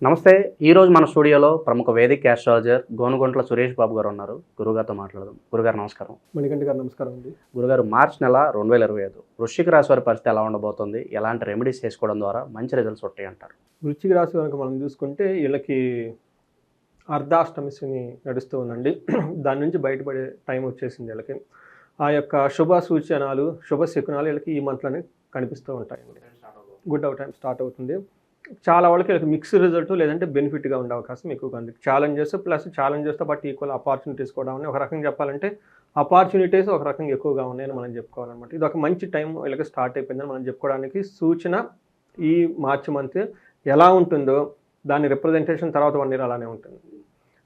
నమస్తే. ఈరోజు మన స్టూడియోలో ప్రముఖ వేదిక ఆస్ట్రాలజర్ గోనుగుంట్ల సురేష్ బాబు గారు ఉన్నారు. గురుగారితో మాట్లాడదాం. గురుగారు నమస్కారం. మణికంఠ గారు నమస్కారం అండి. గురుగారు, మార్చి నెల 2025 వృశ్చిక రాశి వారి పరిస్థితి ఎలా ఉండబోతుంది? ఎలాంటి రెమెడీస్ చేసుకోవడం ద్వారా మంచి రిజల్ట్స్ ఉంటాయి అంటారు? వృశ్చిక రాశి కనుక మనం చూసుకుంటే వీళ్ళకి అర్ధాష్టమి శని నడుస్తూ ఉందండి. దాని నుంచి బయటపడే టైం వచ్చేసింది వీళ్ళకి. ఆ యొక్క శుభ సూచనలు, శుభ శకునాలు వీళ్ళకి ఈ మంత్లోనే కనిపిస్తూ ఉంటాయండి. గుడ్ అవుట్ టైం స్టార్ట్ అవుతుంది. చాలా వాళ్ళకి మిక్స్డ్ రిజల్ట్ లేదంటే బెనిఫిట్గా ఉండే అవకాశం ఎక్కువగా ఉంది. ఛాలెంజెస్తో పాటు ఈక్వల్ ఆపర్చునిటీస్ కూడా ఉన్నాయి. ఒక రకంగా చెప్పాలంటే ఆపర్చునిటీస్ ఒక రకంగా ఎక్కువగా ఉన్నాయని మనం చెప్పుకోవాలన్నమాట. ఇది ఒక మంచి టైం వీళ్ళకి స్టార్ట్ అయిపోయిందని మనం చెప్పుకోవడానికి సూచన. ఈ మార్చి మంత్ ఎలా ఉంటుందో దాని రిప్రజెంటేషన్ తర్వాత 1 year అలానే ఉంటుంది.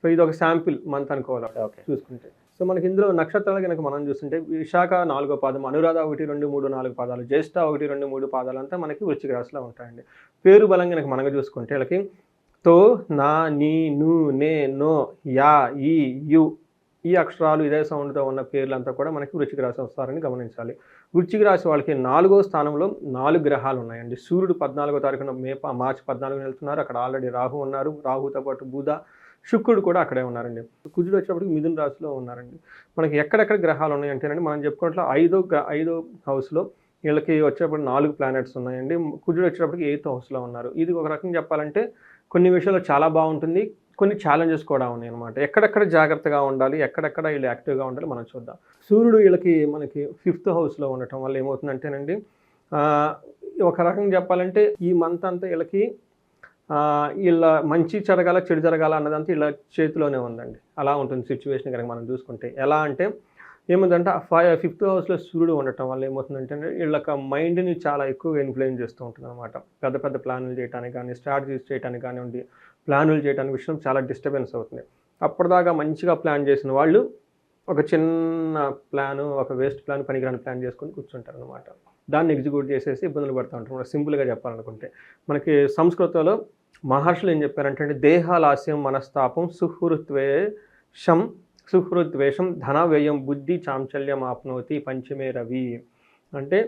సో ఇది ఒక శాంపిల్ మంత్ అనుకోవాలి చూసుకుంటే. సో మనకి ఇందులో నక్షత్రాలు కనుక మనం చూస్తుంటే విశాఖ 4వ పాదం, అనురాధ 1, 2, 3, 4 పాదాలు, జ్యేష్ఠ 1, 2, 3 పాదాలు అంతా మనకి వృశ్చిక రాశిలో ఉంటాయండి. పేరు బలం కనుక మనగా చూసుకుంటే వీళ్ళకి తో, నా, నీ, ను, నే, నో, యా, ఈ, యు ఈ అక్షరాలు ఇదే సౌండ్తో ఉన్న పేర్లంతా కూడా మనకి వృశ్చిక రాశి వస్తారని గమనించాలి. వృశ్చిక రాశి వాళ్ళకి 4వ స్థానంలో 4 గ్రహాలు ఉన్నాయండి. సూర్యుడు 14వ తారీఖున మార్చి 14 వెళ్తున్నారు. అక్కడ ఆల్రెడీ రాహు ఉన్నారు. రాహుతో పాటు బుధ, శుక్రుడు కూడా అక్కడే ఉన్నారండి. కుజుడు వచ్చేటప్పటికి మిథున రాశిలో ఉన్నారండి. మనకి ఎక్కడెక్కడ గ్రహాలు ఉన్నాయంటేనండి మనం చెప్పుకున్నట్లు ఐదో హౌస్లో వీళ్ళకి వచ్చేటప్పుడు 4 ప్లానెట్స్ ఉన్నాయండి. కుజుడు వచ్చేటప్పటికి 8th హౌస్లో ఉన్నారు. ఇది ఒక రకంగా చెప్పాలంటే కొన్ని విషయాల్లో చాలా బాగుంటుంది, కొన్ని ఛాలెంజెస్ కూడా ఉన్నాయి అనమాట. ఎక్కడెక్కడ జాగ్రత్తగా ఉండాలి, ఎక్కడెక్కడ వీళ్ళు యాక్టివ్గా ఉండాలి మనం చూద్దాం. సూర్యుడు వీళ్ళకి మనకి 5th హౌస్లో ఉండటం వల్ల ఏమవుతుందంటేనండి, ఒక రకంగా చెప్పాలంటే ఈ మంత్ అంతా వీళ్ళకి వీళ్ళ మంచి జరగాల చెడు జరగాల అన్నదంతా వీళ్ళ చేతిలోనే ఉందండి. అలా ఉంటుంది సిచ్యువేషన్ కనుక మనం చూసుకుంటే. ఎలా అంటే ఏముందంటే 5th హౌస్లో సూర్యుడు ఉండటం వల్ల ఏమవుతుందంటే వీళ్ళకి మైండ్ని చాలా ఎక్కువగా ఇన్ఫ్లుయెన్స్ చేస్తూ ఉంటుంది అనమాట. పెద్ద పెద్ద ప్లాన్లు చేయడానికి కానీ, స్ట్రాటజీస్ చేయడానికి కానివ్వండి, ప్లానులు చేయడానికి విషయం చాలా డిస్టర్బెన్స్ అవుతుంది. అప్పటిదాకా మంచిగా ప్లాన్ చేసిన వాళ్ళు ఒక చిన్న ప్లాను, ఒక వేస్ట్ ప్లాన్, పనికిరాని ప్లాన్ చేసుకొని కూర్చుంటారు అనమాట. దాన్ని ఎగ్జిక్యూట్ చేసేసి ఇబ్బందులు పడుతూ ఉంటారు. సింపుల్గా చెప్పాలనుకుంటే మనకి సంస్కృతంలో మహర్షులు ఏం చెప్పారంటే, దేహాలాస్యం మనస్తాపం సుహృద్వేషం ధన వ్యయం బుద్ధి చాంచల్యం ఆప్నోతి పంచమే రవి. అంటే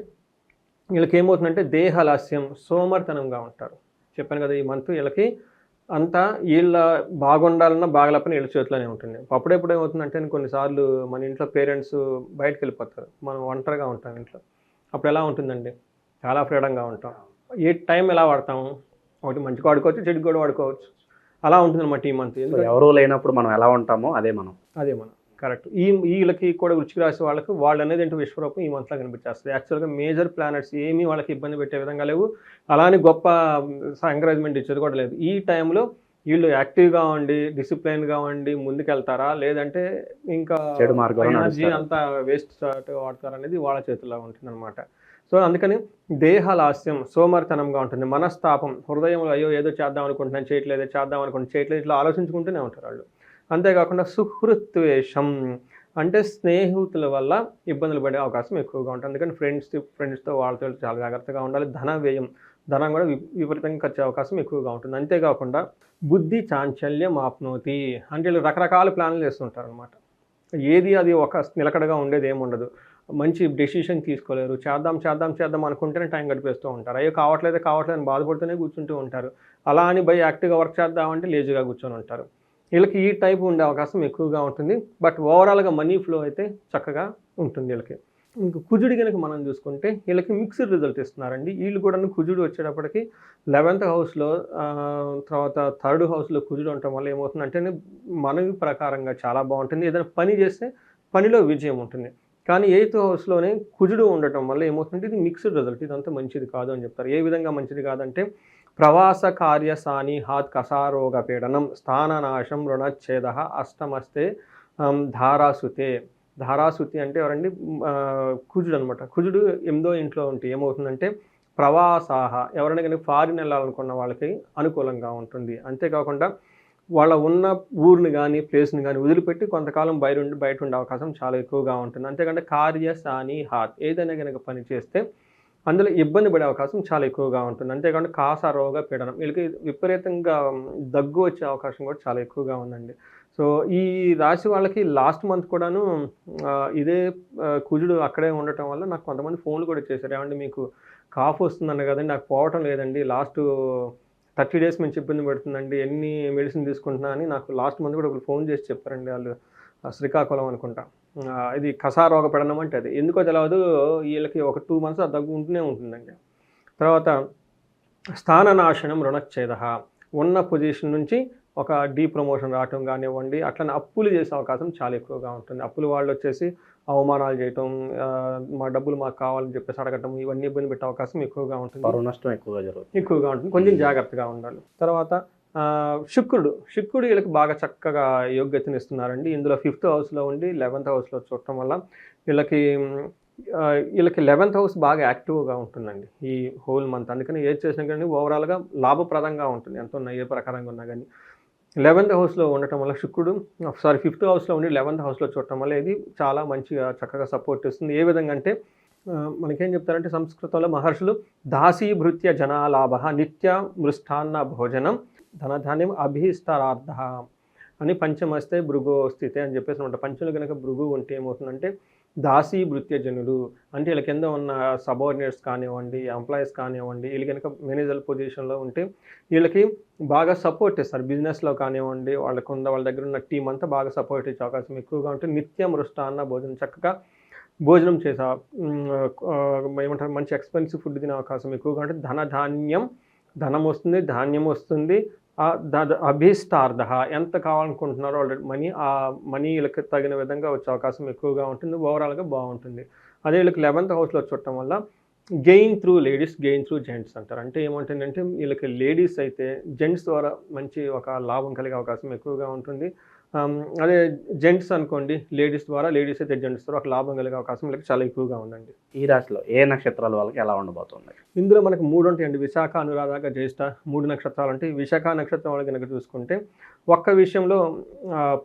వీళ్ళకి ఏమవుతుందంటే దేహలాస్యం, సోమర్తనంగా ఉంటారు. చెప్పాను కదా ఈ మంత్ వీళ్ళకి అంతా వీళ్ళ బాగుండాలన్నా బాగలేపని వీళ్ళ చేతిలోనే ఉంటుంది. అప్పుడెప్పుడు ఏమవుతుందంటే కొన్నిసార్లు మన ఇంట్లో పేరెంట్స్ బయటకు వెళ్ళిపోతారు, మనం ఒంటరిగా ఉంటాం ఇంట్లో. అప్పుడు ఎలా ఉంటుందండి, చాలా ఫ్రీడంగా ఉంటాం. ఏ టైం ఎలా వాడతాము, ఒకటి మంచిగా వాడుకోవచ్చు, చెడుకు కూడా వాడుకోవచ్చు. అలా ఉంటుందన్నమాట ఈ మంత్. ఎవరూ లేనప్పుడు మనం ఎలా ఉంటామో అదే మనం కరెక్ట్. వీళ్ళకి కూడా వృశ్చిక రాశి వాళ్ళకి వాళ్ళు అనేది ఏంటో విశ్వరూపం ఈ మంత్లో కనిపించేస్తుంది. యాక్చువల్గా మేజర్ ప్లానెట్స్ ఏమీ వాళ్ళకి ఇబ్బంది పెట్టే విధంగా లేవు, అలానే గొప్ప ఎంకరేజ్మెంట్ ఇచ్చేది కూడా లేదు. ఈ టైంలో వీళ్ళు యాక్టివ్గా ఉండి డిసిప్లైన్గా ఉండి ముందుకెళ్తారా, లేదంటే ఇంకా చెడు మార్గంలో ఎనర్జీ అంతా వేస్ట్ వాడతారా అనేది వాళ్ళ చేతుల్లో ఉంటుందన్నమాట. సో అందుకని దేహలాస్యం, సోమర్తనంగా ఉంటుంది. మనస్తాపం, హృదయంలో అయ్యో ఏదో చేద్దాం అనుకుంటున్నాను చేయట్లేదు ఇట్లా ఆలోచించుకుంటూనే ఉంటారు వాళ్ళు. అంతేకాకుండా సుహృద్వేషం అంటే స్నేహితుల వల్ల ఇబ్బందులు పడే అవకాశం ఎక్కువగా ఉంటుంది. అందుకని ఫ్రెండ్స్తో వాళ్ళతో చాలా జాగ్రత్తగా ఉండాలి. ధనం కూడా విపరీతంగా ఖర్చు అవకాశం ఎక్కువగా ఉంటుంది. అంతేకాకుండా బుద్ధి చాంచల్యం ఆప్నోతి అంటే వీళ్ళు రకరకాల ప్లాన్లు చేస్తుంటారు అనమాట. ఏది అది ఒక నిలకడగా ఉండేది ఏముండదు. మంచి డెసిషన్ తీసుకోలేరు. చేద్దాం అనుకుంటేనే టైం గడిపేస్తూ ఉంటారు. అయ్యో కావట్లేదు అని బాధపడుతూనే కూర్చుంటూ ఉంటారు. అలా అని యాక్టివ్గా వర్క్ చేద్దామంటే లేజీగా కూర్చొని ఉంటారు. వీళ్ళకి ఈ టైప్ ఉండే అవకాశం ఎక్కువగా ఉంటుంది. బట్ ఓవరాల్గా మనీ ఫ్లో అయితే చక్కగా ఉంటుంది వీళ్ళకి. ఇంక కుజుడి కనుక మనం చూసుకుంటే వీళ్ళకి మిక్స్డ్ రిజల్ట్ ఇస్తున్నారండి. వీళ్ళు కూడా కుజుడు వచ్చేటప్పటికి 11th హౌస్లో, తర్వాత 3rd హౌస్లో కుజుడు ఉండటం వల్ల ఏమవుతుందంటే మన ప్రకారంగా చాలా బాగుంటుంది. ఏదైనా పని చేస్తే పనిలో విజయం ఉంటుంది. కానీ 8th హౌస్లోనే కుజుడు ఉండటం వల్ల ఏమవుతుందంటే ఇది మిక్స్డ్ రిజల్ట్, ఇదంతా మంచిది కాదు అని చెప్తారు. ఏ విధంగా మంచిది కాదంటే ప్రవాస కార్యసాని హాత్ కసారోగ పీడనం స్థాననాశం రుణచ్ఛేద అష్టమస్తే ధారాసుతి అంటే ఎవరండి, కుజుడు అనమాట. కుజుడు 8వ ఇంట్లో ఉంటే ఏమవుతుందంటే ప్రవాసాహ, ఎవరైనా కానీ ఫారిన్ వెళ్ళాలనుకున్న వాళ్ళకి అనుకూలంగా ఉంటుంది. అంతేకాకుండా వాళ్ళ ఉన్న ఊరిని కానీ ప్లేస్ని కానీ వదిలిపెట్టి కొంతకాలం బయట ఉండే అవకాశం చాలా ఎక్కువగా ఉంటుంది. అంతేకాకుండా కార్యసాని హాత్ ఏదైనా కనుక పని చేస్తే అందులో ఇబ్బంది పడే అవకాశం చాలా ఎక్కువగా ఉంటుంది. అంతేకాకుండా కాసారోగ పీడనం, వీళ్ళకి విపరీతంగా దగ్గు వచ్చే అవకాశం కూడా చాలా ఎక్కువగా ఉందండి. సో ఈ రాశి వాళ్ళకి లాస్ట్ మంత్ కూడాను ఇదే కుజుడు అక్కడే ఉండటం వల్ల నాకు కొంతమంది ఫోన్లు కూడా చేశారు. ఏమంటే మీకు కాఫ్ వస్తుందన్న కదండి, నాకు పోవటం లేదండి, లాస్ట్ 30 డేస్ నుంచి ఇబ్బంది పెడుతుందండి, ఎన్ని మెడిసిన్ తీసుకుంటున్నా అని నాకు లాస్ట్ మంత్ కూడా ఒకరు ఫోన్ చేసి చెప్పారండి. వాళ్ళు శ్రీకాకుళం అనుకుంటా. ఇది కసారోగ పెడనం అంటే అది ఎందుకో తెలియదు, వీళ్ళకి ఒక 2 మంత్స్ ఆ దగ్గు ఉంటూనే ఉంటుందండి. తర్వాత స్థాననాశనం రుణచ్ఛేద, ఉన్న పొజిషన్ నుంచి ఒక ప్రమోషన్ రావటం కానివ్వండి, అట్లనే అప్పులు చేసే అవకాశం చాలా ఎక్కువగా ఉంటుంది. అప్పులు వాళ్ళు వచ్చేసి అవమానాలు చేయటం, మా డబ్బులు మాకు కావాలని చెప్పేసి అడగటం, ఇవన్నీ ఇబ్బంది పెట్టే అవకాశం ఎక్కువగా ఉంటుంది. పరువు నష్టం ఎక్కువగా ఉంటుంది. కొంచెం జాగ్రత్తగా ఉండాలి. తర్వాత శుక్రుడు వీళ్ళకి బాగా చక్కగా యోగ్యతను ఇస్తున్నారండి. ఇందులో 5th హౌస్లో ఉండి 11th హౌస్లో చూడటం వల్ల వీళ్ళకి 11th హౌస్ బాగా యాక్టివ్గా ఉంటుందండి ఈ హోల్ మంత్. అందుకని ఏది చేసినా కానీ ఓవరాల్గా లాభప్రదంగా ఉంటుంది, ఎంత ఉన్నా ఏ ప్రకారంగా ఉన్నా కానీ. 11th హౌస్లో ఉండటం వల్ల 5th హౌస్లో ఉండి 11th హౌస్లో చూడటం వల్ల ఇది చాలా మంచిగా చక్కగా సపోర్ట్ ఇస్తుంది. ఏ విధంగా అంటే మనకేం చెప్తారంటే సంస్కృతంలో మహర్షులు దాసీభృత్య జనాలాభ నిత్య మృష్టాన్న భోజనం ధనధాన్యం అభీష్టరార్థ అని పంచమస్తే భృగో స్థితే అని చెప్పేసి అనమాట. పంచములు కనుక భృగు ఉంటే ఏమవుతుందంటే దాసీభృత్య జనులు అంటే వీళ్ళ కింద ఉన్న సబార్డినేట్స్ కానివ్వండి, ఎంప్లాయీస్ కానివ్వండి, వీళ్ళు కనుక మేనేజర్ పొజిషన్లో ఉంటే వీళ్ళకి బాగా సపోర్ట్ ఇస్తారు. బిజినెస్లో కానివ్వండి, వాళ్ళ దగ్గర ఉన్న టీం అంతా బాగా సపోర్ట్ ఇచ్చే అవకాశం ఎక్కువగా ఉంటుంది. నిత్య మృష్టాన్న భోజనం, చక్కగా భోజనం చేసే ఏమంటారు మంచి ఎక్స్పెన్సివ్ ఫుడ్ తినే అవకాశం ఎక్కువగా ఉంటుంది. ధనం వస్తుంది, ధాన్యం వస్తుంది. అభీష్టార్థ ఎంత కావాలనుకుంటున్నారో ఆల్రెడీ ఆ మనీ వీళ్ళకి తగిన విధంగా వచ్చే అవకాశం ఎక్కువగా ఉంటుంది. ఓవరాల్గా బాగుంటుంది. అదే వీళ్ళకి 11th హౌస్లో చూడటం వల్ల gain through ladies, gain through gents అంటారు. అంటే ఏమంటుందంటే వీళ్ళకి లేడీస్ అయితే జెంట్స్ ద్వారా మంచి ఒక లాభం కలిగే అవకాశం ఎక్కువగా ఉంటుంది. అదే జెంట్స్ అనుకోండి, లేడీస్ అయితే జెంట్స్ ద్వారా ఒక లాభం కలిగే అవకాశం వీళ్ళకి చాలా ఎక్కువగా ఉందండి. ఈ రాశిలో ఏ నక్షత్రాల వాళ్ళకి ఎలా ఉండబోతుంది? ఇందులో మనకు 3 ఉంటాయండి. విశాఖ, అనురాధ, జ్యేష్ఠ 3 నక్షత్రాలు ఉంటాయి. విశాఖ నక్షత్రం వాళ్ళు కనుక చూసుకుంటే ఒక్క విషయంలో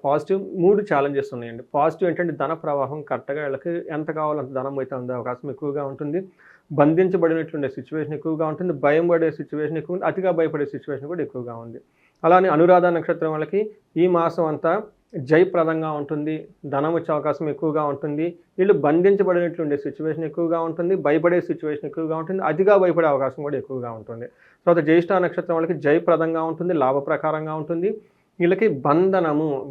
పాజిటివ్ 3 ఛాలెంజెస్ ఉన్నాయండి. పాజిటివ్ ఏంటంటే ధన ప్రవాహం కరెక్ట్గా వీళ్ళకి ఎంత కావాలంత ధనం అయితే ఉండే అవకాశం ఎక్కువగా ఉంటుంది. బంధించబడినట్లుండే సిచ్యువేషన్ ఎక్కువగా ఉంటుంది. భయం పడే సిచ్యువేషన్ ఎక్కువ ఉంది. అతిగా భయపడే సిచ్యువేషన్ కూడా ఎక్కువగా ఉంది. అలానే అనురాధ నక్షత్రం వాళ్ళకి ఈ మాసం అంతా జయప్రదంగా ఉంటుంది. ధనం వచ్చే అవకాశం ఎక్కువగా ఉంటుంది. వీళ్ళు బంధించబడినట్లుండే సిచ్యువేషన్ ఎక్కువగా ఉంటుంది. భయపడే సిచ్యువేషన్ ఎక్కువగా ఉంటుంది. అతిగా భయపడే అవకాశం కూడా ఎక్కువగా ఉంటుంది. తర్వాత జ్యేష్ఠ నక్షత్రం వాళ్ళకి జయప్రదంగా ఉంటుంది, లాభప్రకారంగా ఉంటుంది. వీళ్ళకి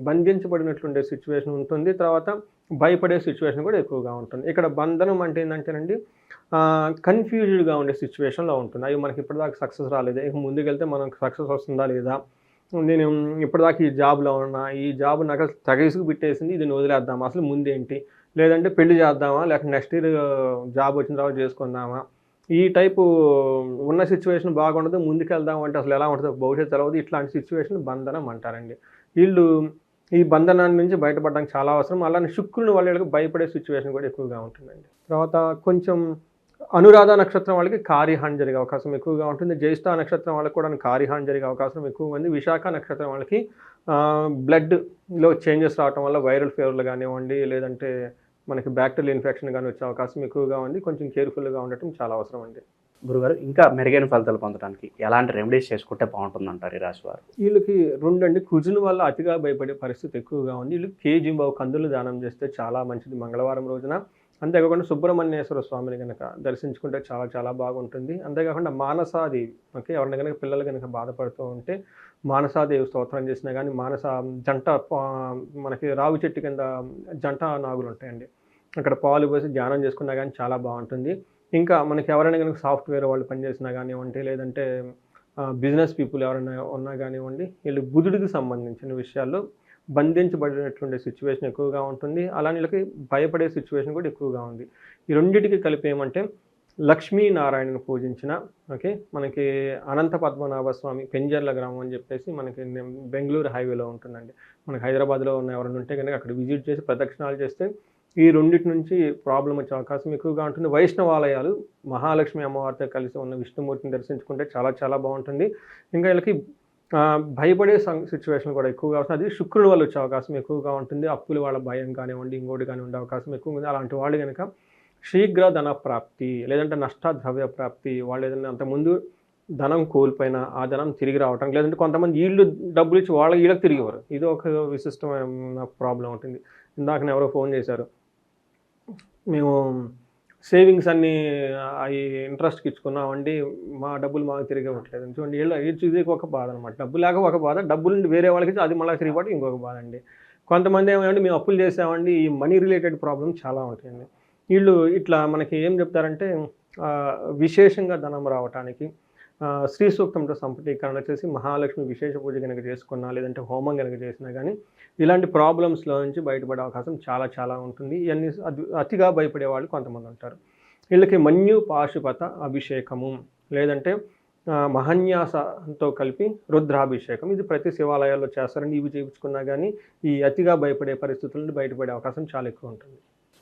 బంధించబడినట్లుండే సిచ్యువేషన్ ఉంటుంది. తర్వాత భయపడే సిచ్యువేషన్ కూడా ఎక్కువగా ఉంటుంది. ఇక్కడ బంధనం అంటే ఏంటంటేనండి కన్ఫ్యూజ్డ్గా ఉండే సిచ్యువేషన్లో ఉంటుంది. అవి మనకి ఇప్పటిదాకా సక్సెస్ రాలేదు, ఇక ముందుకెళ్తే మనకు సక్సెస్ వస్తుందా లేదా, నేను ఇప్పటిదాకా ఈ జాబ్లో ఉన్నా, ఈ జాబ్ నాకు తగేసుకు పెట్టేసింది, ఇది వదిలేద్దామా, అసలు ముందేంటి, లేదంటే పెళ్లి చేద్దామా, లేకపోతే నెక్స్ట్ ఇయర్ జాబ్ వచ్చిన తర్వాత చేసుకుందామా, ఈ టైపు ఉన్న సిచ్యువేషన్ బాగుండదు, ముందుకెళ్దాం అంటే అసలు ఎలా ఉంటుందో భవిష్యత్తు తెలవదు. ఇట్లాంటి సిచ్యువేషన్ బంధనం అంటారండి. వీళ్ళు ఈ బంధనాన్ని నుంచి బయటపడడానికి చాలా అవసరం. అలానే శుక్రుని వాళ్ళకి భయపడే సిచ్యువేషన్ కూడా ఎక్కువగా ఉంటుందండి. తర్వాత కొంచెం అనురాధ నక్షత్రం వాళ్ళకి కార్యహాని జరిగే అవకాశం ఎక్కువగా ఉంటుంది. జ్యేష్ఠ నక్షత్రం వాళ్ళకి కూడా కార్యహాని జరిగే అవకాశం ఎక్కువగా ఉంది. విశాఖ నక్షత్రం వాళ్ళకి బ్లడ్లో చేంజెస్ రావడం వల్ల వైరల్ ఫీవర్లు కానివ్వండి, లేదంటే మనకి బ్యాక్టీరియల్ ఇన్ఫెక్షన్ కానీ వచ్చే అవకాశం ఎక్కువగా ఉంది. కొంచెం కేర్ఫుల్గా ఉండటం చాలా అవసరం అండి. గురుగారు, ఇంకా మెరుగైన ఫలితాలు పొందడానికి ఎలాంటి రెమెడీస్ చేసుకుంటే బాగుంటుంది అంటారు ఈ రాశి వారు? వీళ్ళకి 2 అండి. కుజుని వల్ల అతిగా భయపడే పరిస్థితి ఎక్కువగా ఉంది. వీళ్ళు కేజీంబావు కందులు దానం చేస్తే చాలా మంచిది మంగళవారం రోజున. అంతేకాకుండా సుబ్రహ్మణ్యేశ్వర స్వామిని కనుక దర్శించుకుంటే చాలా చాలా బాగుంటుంది. అంతేకాకుండా మానసాదేవి, ఓకే, ఎవరిని కనుక పిల్లలు కనుక బాధపడుతూ ఉంటే మానసాదేవి స్తోత్రం చేసినా కానీ, జంట మనకి రావి చెట్టు కింద జంట నాగులు ఉంటాయండి, అక్కడ పాలు పోసి ధ్యానం చేసుకున్నా కానీ చాలా బాగుంటుంది. ఇంకా మనకి ఎవరైనా కనుక సాఫ్ట్వేర్ వాళ్ళు పనిచేసినా కానివ్వండి, లేదంటే బిజినెస్ పీపుల్ ఎవరైనా ఉన్నా కానివ్వండి, వీళ్ళు బుధుడికి సంబంధించిన విషయాల్లో బంధించబడినటువంటి సిచ్యువేషన్ ఎక్కువగా ఉంటుంది. అలానే వీళ్ళకి భయపడే సిచ్యువేషన్ కూడా ఎక్కువగా ఉంది. ఈ రెండింటికి కలిపి ఏమంటే లక్ష్మీనారాయణను పూజించిన, ఓకే, మనకి అనంత పద్మనాభ స్వామి పెంజర్ల గ్రామం అని చెప్పేసి మనకి బెంగళూరు హైవేలో ఉంటుందండి. మనకి హైదరాబాద్లో ఉన్న ఎవరైనా ఉంటే కనుక అక్కడ విజిట్ చేసి ప్రదక్షిణాలు చేస్తే ఈ రెండింటి నుంచి ప్రాబ్లం వచ్చే అవకాశం ఎక్కువగా ఉంటుంది. వైష్ణవాలయాలు మహాలక్ష్మి అమ్మవారితో కలిసి ఉన్న విష్ణుమూర్తిని దర్శించుకుంటే చాలా చాలా బాగుంటుంది. ఇంకా వీళ్ళకి భయపడే సిచ్యువేషన్ కూడా ఎక్కువగా వస్తుంది. అది శుక్రుడి వల్ల వచ్చే అవకాశం ఎక్కువగా ఉంటుంది. అప్పులు వాళ్ళ భయం కానివ్వండి, ఇంకోటి కానీ ఉండే అవకాశం ఎక్కువ ఉంది. అలాంటి వాళ్ళు కనుక శీఘ్ర ధన ప్రాప్తి, లేదంటే నష్ట ద్రవ్య ప్రాప్తి, వాళ్ళు ఏదైనా అంతకుముందు ధనం కోల్పోయినా ఆ ధనం తిరిగి రావటం, లేదంటే కొంతమంది వీళ్ళు డబ్బులు ఇచ్చి వీళ్ళకి తిరిగి ఇవ్వరు. ఇది ఒక విశిష్టమైన ప్రాబ్లం ఉంటుంది. ఇందాక ఎవరో ఫోన్ చేశారు, మేము సేవింగ్స్ అన్నీ అవి ఇంట్రెస్ట్కి ఇచ్చుకున్నామండి, మా డబ్బులు మాకు తిరిగి ఇవ్వట్లేదు చూడండి. ఇది ఒక బాధ అనమాట. డబ్బు లేక ఒక బాధ, డబ్బులు వేరే వాళ్ళకి ఇచ్చి అది మళ్ళీ తిరిగి పడి ఇంకొక బాధ అండి. కొంతమంది ఏమంటే మేము అప్పులు చేసామండి, ఈ మనీ రిలేటెడ్ ప్రాబ్లమ్స్ చాలా ఉంటాయండి. వీళ్ళు ఇట్లా మనకి ఏం చెప్తారంటే విశేషంగా ధనం రావటానికి శ్రీ సూక్తంతో సంపటీకరణ చేసి మహాలక్ష్మి విశేష పూజ కనుక చేసుకున్నా, లేదంటే హోమం కనుక చేసినా కానీ ఇలాంటి ప్రాబ్లమ్స్లో నుంచి బయటపడే అవకాశం చాలా చాలా ఉంటుంది. ఇవన్నీ అతిగా భయపడే వాళ్ళు కొంతమంది ఉంటారు. వీళ్ళకి మన్యు పాశుపత అభిషేకము, లేదంటే మహన్యాసంతో కలిపి రుద్రాభిషేకం, ఇది ప్రతి శివాలయాల్లో చేస్తారండి. ఇవి చేయించుకున్నా కానీ ఈ అతిగా భయపడే పరిస్థితుల నుండి బయటపడే అవకాశం చాలా ఎక్కువ ఉంటుంది.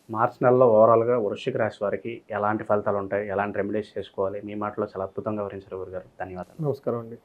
మార్చి నెలలో ఓవరాల్గా వృశ్చిక రాశి వారికి ఎలాంటి ఫలితాలు ఉంటాయి, ఎలాంటి రెమెడీస్ చేసుకోవాలి, మీ మాటలో చాలా అద్భుతంగా వివరించారు గురుగారు. ధన్యవాదాలు. నమస్కారం అండి.